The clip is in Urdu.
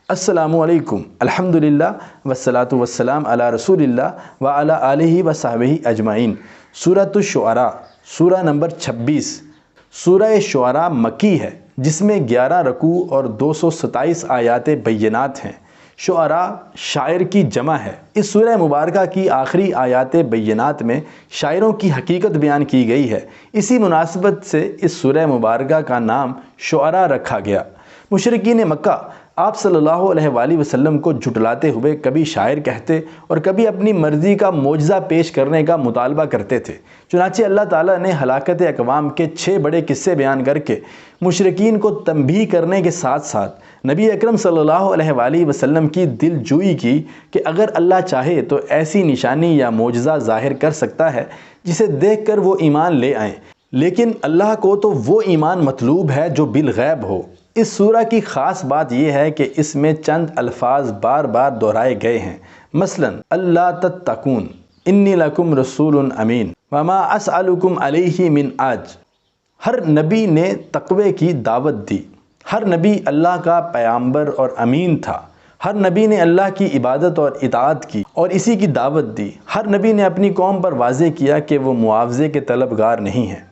السلام علیکم، الحمدللہ والصلاة والسلام علی رسول اللہ وعلی آلہ وصحبہ اجمعین۔ سورۃ الشعراء، سورہ نمبر 26۔ سورہ شعراء مکی ہے، جس میں 11 رکوع اور 227 آیات بینات ہیں۔ شعراء شاعر کی جمع ہے۔ اس سورہ مبارکہ کی آخری آیات بینات میں شاعروں کی حقیقت بیان کی گئی ہے۔ اسی مناسبت سے اس سورہ مبارکہ کا نام شعراء رکھا گیا۔ مشرکین مکہ آپ صلی اللہ علیہ وآلہ وسلم کو جھٹلاتے ہوئے کبھی شاعر کہتے اور کبھی اپنی مرضی کا معجزہ پیش کرنے کا مطالبہ کرتے تھے۔ چنانچہ اللہ تعالیٰ نے ہلاکت اقوام کے 6 بڑے قصے بیان کر کے مشرکین کو تنبیہ کرنے کے ساتھ ساتھ نبی اکرم صلی اللہ علیہ وآلہ وسلم کی دل جوئی کی کہ اگر اللہ چاہے تو ایسی نشانی یا معجزہ ظاہر کر سکتا ہے جسے دیکھ کر وہ ایمان لے آئیں، لیکن اللہ کو تو وہ ایمان مطلوب ہے جو بالغیب ہو۔ اس سورہ کی خاص بات یہ ہے کہ اس میں چند الفاظ بار بار دہرائے گئے ہیں، مثلا اللہ تتقون، انی لکم رسول امین، وما اسألکم علیہ من اجر۔ ہر نبی نے تقوی کی دعوت دی۔ ہر نبی اللہ کا پیغمبر اور امین تھا۔ ہر نبی نے اللہ کی عبادت اور اطاعت کی اور اسی کی دعوت دی۔ ہر نبی نے اپنی قوم پر واضح کیا کہ وہ معاوضے کے طلبگار نہیں ہیں۔